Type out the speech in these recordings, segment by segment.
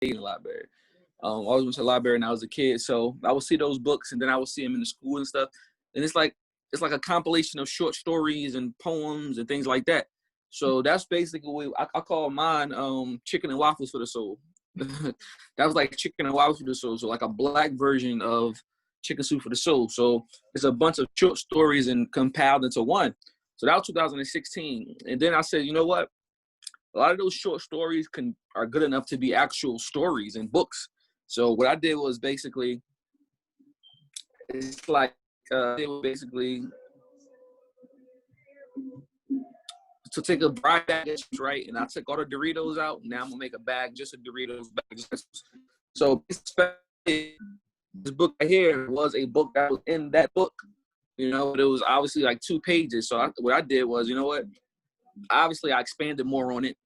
in the library. I always went to the library when I was a kid, so I would see those books, and then I would see them in the school and stuff. And it's like a compilation of short stories and poems and things like that. So that's basically what I call mine chicken and waffles for the soul. That was like chicken and waffles for the soul. So like a black version of chicken soup for the soul. So it's a bunch of short stories and compiled into one. So that was 2016. And then I said, you know what? A lot of those short stories are good enough to be actual stories and books. So what I did was basically, it's like, it was basically to take a bride bag, right? And I took all the Doritos out. Now I'm gonna make a bag, just a Doritos bag. So this book right here was a book that was in that book. You know, it was obviously like 2 pages. So what I did was, you know what? Obviously, I expanded more on it,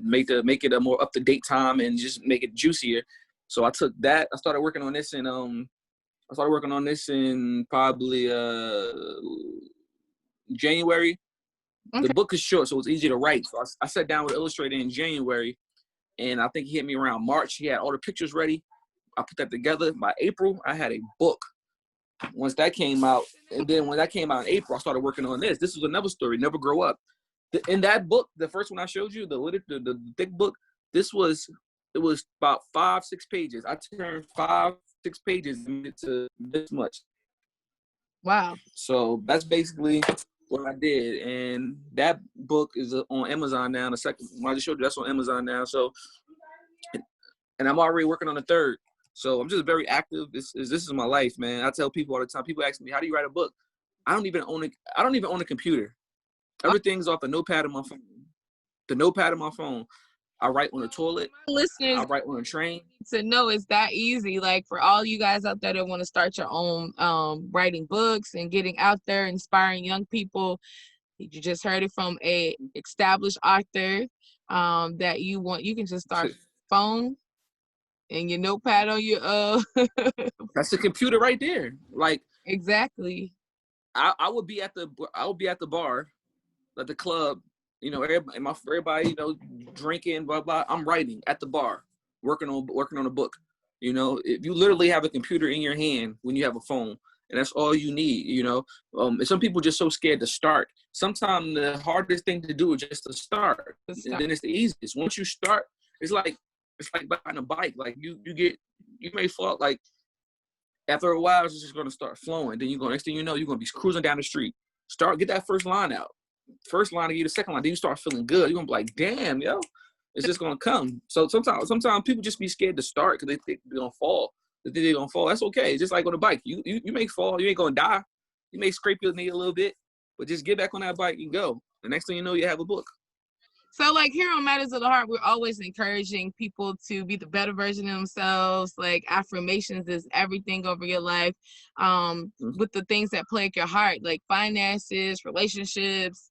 make it a more up to date time and just make it juicier. So I took that. I started working on this in probably January. Okay. The book is short, so it's easy to write. So I sat down with an illustrator in January, and I think he hit me around March. He had all the pictures ready. I put that together. By April, I had a book. Once that came out, and then when that came out in April, I started working on this. This was another story, Never Grow Up. In that book, the first one I showed you, the thick book, it was about 5-6 pages. I turned 5-6 pages into this much. Wow. So that's basically what I did. And that book is on Amazon now. The second one I just showed you, that's on Amazon now. So, and I'm already working on the third. So I'm just very active. This is my life, man. I tell people all the time. People ask me, how do you write a book? I don't even own a computer. Everything's off the notepad of my phone. The notepad of my phone. I write on the toilet. Listeners, I write on a train. To know it's that easy. Like for all you guys out there that want to start your own writing books and getting out there, inspiring young people. You just heard it from a established author that you can just start phone and your notepad on your That's the computer right there. Like exactly. I would be at the bar, at the club, you know, everybody, you know, drinking, blah blah. I'm writing at the bar, working on a book. You know, if you literally have a computer in your hand when you have a phone, and that's all you need. You know, and some people just so scared to start. Sometimes the hardest thing to do is just to start, and then it's the easiest. Once you start, it's like buying a bike. Like you may fall, like after a while, it's just going to start flowing. Then next thing you know, you're going to be cruising down the street. Get that first line out. First line to you, the second line, then you start feeling good. You're going to be like, damn, yo, it's just going to come. So sometimes people just be scared to start because they think they're going to fall. They think they're going to fall. That's okay. It's just like on a bike. You may fall. You ain't going to die. You may scrape your knee a little bit, but just get back on that bike and go. The next thing you know, you have a book. So like here on Matters of the Heart, we're always encouraging people to be the better version of themselves. Like affirmations is everything over your life. With the things that plague your heart, like finances, relationships,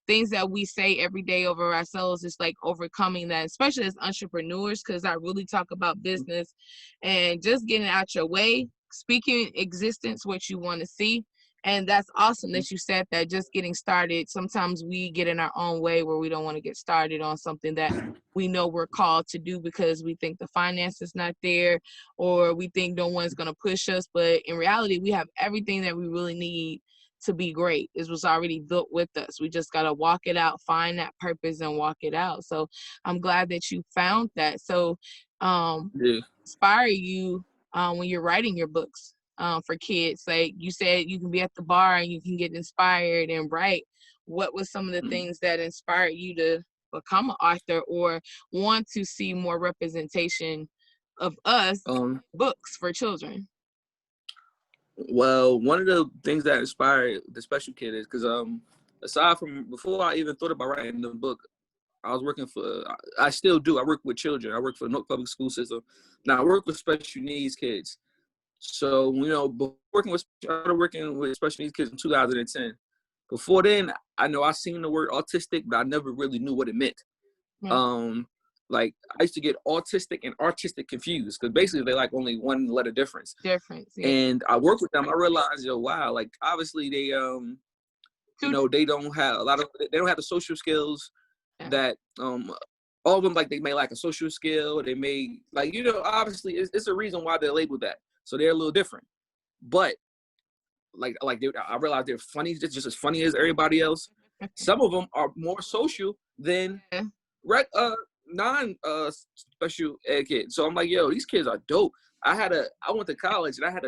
things that we say every day over ourselves, is like overcoming that, especially as entrepreneurs, because I really talk about business and just getting out your way, speaking existence, what you want to see. And that's awesome that you said that, just getting started. Sometimes we get in our own way where we don't want to get started on something that we know we're called to do because we think the finance is not there, or we think no one's going to push us. But in reality, we have everything that we really need to be great. It was already built with us. We just got to walk it out, find that purpose and walk it out. So I'm glad that you found that. So inspire you when you're writing your books. For kids, like you said, you can be at the bar and you can get inspired and write. What was some of the things that inspired you to become an author or want to see more representation of us books for children? Well, one of the things that inspired the special kid is because aside from before I even thought about writing the book, I was working I still do. I work with children. I work for the North Public School System. Now I work with special needs kids. So, you know, I started working with special needs kids in 2010. Before then, I know I seen the word autistic, but I never really knew what it meant. Mm-hmm. Like I used to get autistic and artistic confused because basically they're like only one letter difference. Yeah. And I work with them. I realized, wow, like obviously they, you know, they don't have the social skills that all of them, like, they may lack a social skill. They may, like, obviously it's a reason why they're labeled that. So they're a little different. But I realize they're funny, just as funny as everybody else. Some of them are more social than non special ed kids. So I'm like, yo, these kids are dope. I went to college and I had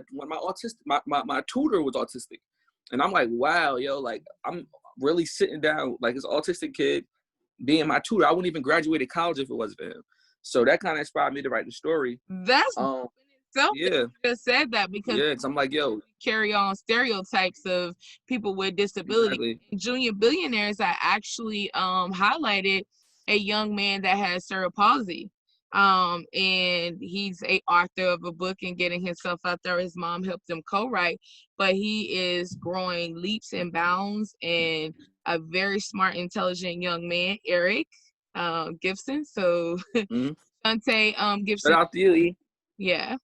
my tutor was autistic. And I'm like, wow, yo, like, I'm really sitting down like this autistic kid being my tutor. I wouldn't even graduate college if it wasn't for him. So that kind of inspired me to write the story. That's so yeah. You just said that because yeah, 'cause I'm like, yo, carry on stereotypes of people with disability. exactly. Junior Billionaires, I actually highlighted a young man that has cerebral palsy. And he's a author of a book and getting himself out there. His mom helped him co-write, but he is growing leaps and bounds and a very smart, intelligent young man, Eric Gibson. So Shante Gibson. Shout out to you, E. Yeah.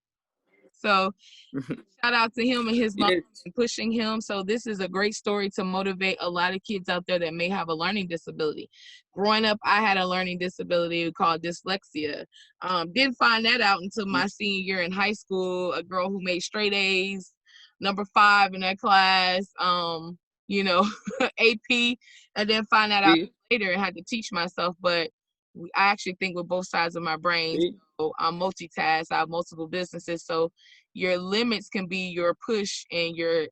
So shout out to him and his mom pushing him. So this is a great story to motivate a lot of kids out there that may have a learning disability. Growing up, I had a learning disability called dyslexia. Didn't find that out until my senior year in high school. A girl who made straight A's, number 5 in that class, AP, and then find that out later and had to teach myself. But I actually think with both sides of my brain. So I'm multitask. I have multiple businesses. So your limits can be your push and your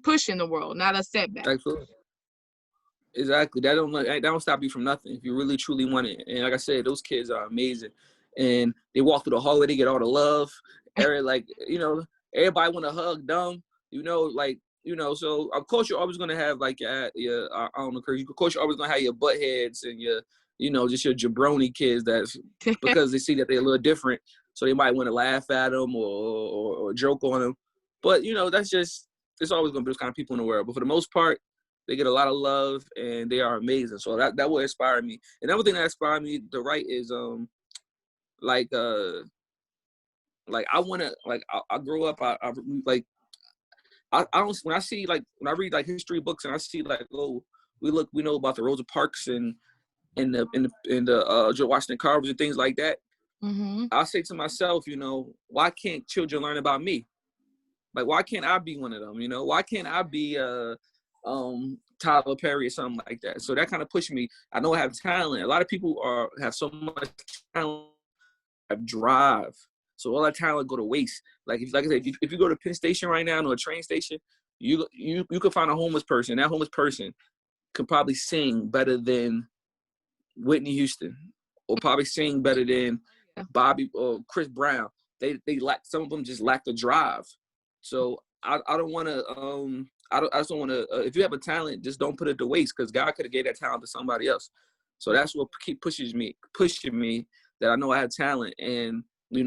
push in the world, not a setback. Exactly. That don't stop you from nothing if you really truly want it. And like I said, those kids are amazing. And they walk through the hallway, they get all the love. Everybody want to hug them. So of course you're always gonna have like I don't know, of course you're always gonna have your butt heads and your just your jabroni kids that's because they see that they're a little different, so they might want to laugh at them or joke on them. But that's just, it's always gonna be those kind of people in the world. But for the most part, they get a lot of love and they are amazing. So that will inspire me. Another thing that inspired me to write is I wanna I grew up I don't, when I read like history books and I see like, oh, we know about the Rosa Parks and the George Washington Carvers and things like that. I say to myself, why can't children learn about me? Like, why can't I be one of them? Why can't I be Tyler Perry or something like that? So that kind of pushed me. I know I have talent. A lot of people have so much talent, have drive. So all that talent go to waste. Like I said, if you go to Penn Station right now or a train station, you could find a homeless person. That homeless person could probably sing better than Whitney Houston, or probably sing better than Bobby or Chris Brown. They lack, some of them just lack the drive. So I don't want to I just don't want to. If you have a talent, just don't put it to waste, because God could have gave that talent to somebody else. So that's what pushing me that I know I have talent, and I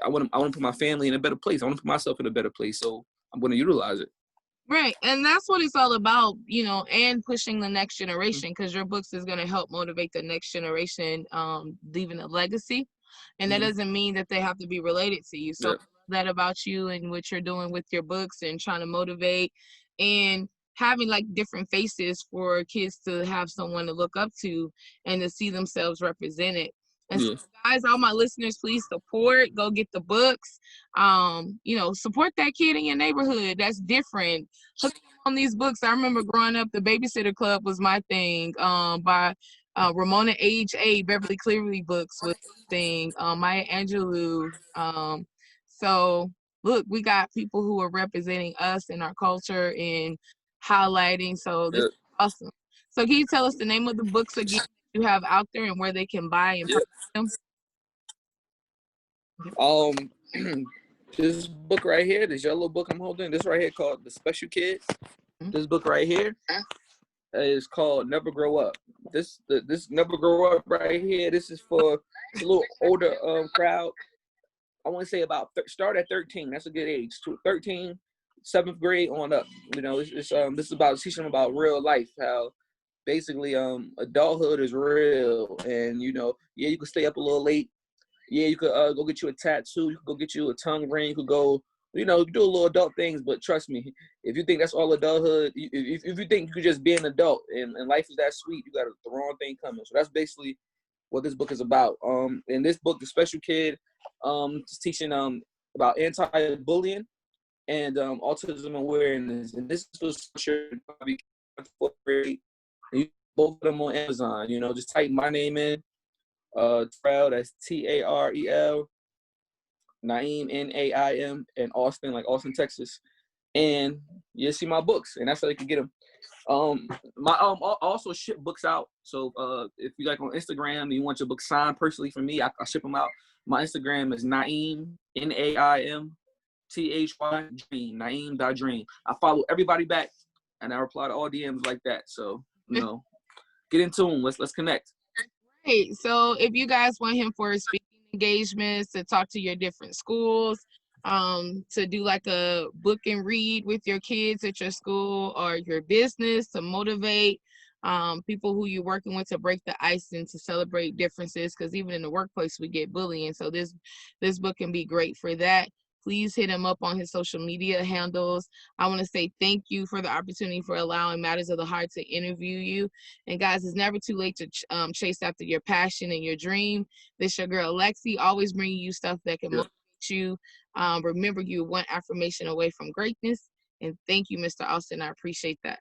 want to put my family in a better place. I want to put myself in a better place. So I'm going to utilize it. Right. And that's what it's all about, and pushing the next generation, because your books is going to help motivate the next generation, leaving a legacy. And that doesn't mean that they have to be related to you. So that about you and what you're doing with your books and trying to motivate and having like different faces for kids to have someone to look up to and to see themselves represented. And so, guys, all my listeners, please support, go get the books, support that kid in your neighborhood that's different. Hook on these books. I remember growing up, the Babysitter Club was my thing, by Ramona H.A. Beverly Cleary books was the thing, Maya Angelou. So look, we got people who are representing us and our culture and highlighting. So this is awesome. So can you tell us the name of the books again you have out there and where they can buy and purchase them? This book right here, this yellow book I'm holding, this right here called The Special Kids. This book right here is called Never Grow Up. This Never Grow Up right here, this is for a little older crowd. I want to say about start at 13. That's a good age. 13, 7th grade on up. This is about teaching them about real life, how basically adulthood is real, and you can stay up a little late. Yeah, you could go get you a tattoo, you could go get you a tongue ring, you could go you know, do a little adult things, but trust me, if you think that's all adulthood, if you think you could just be an adult and life is that sweet, you got the wrong thing coming. So that's basically what this book is about. In this book, the special kid, is teaching about anti-bullying and autism awareness. And this was probably fourth grade. And both of them on Amazon. You know, just type my name in, Tarel, that's Tarel, Naim, Naim, and Austin, like Austin, Texas. And you'll see my books, and that's how they can get them. I also ship books out. So if you like on Instagram and you want your book signed personally from me, I ship them out. My Instagram is Naim, Naim THY Dream, Naim.dream. I follow everybody back and I reply to all DMs like that. So, you know, get in tune. Let's connect. Right. So if you guys want him for speaking engagements, to talk to your different schools, to do like a book and read with your kids at your school or your business, to motivate people who you're working with, to break the ice and to celebrate differences, because even in the workplace we get bullying. So this book can be great for that. Please hit him up on his social media handles. I want to say thank you for the opportunity for allowing Matters of the Heart to interview you. And guys, it's never too late to chase after your passion and your dream. This your girl Lexi, always bringing you stuff that can motivate you. Remember, you're one affirmation away from greatness. And thank you, Mr. Austin. I appreciate that.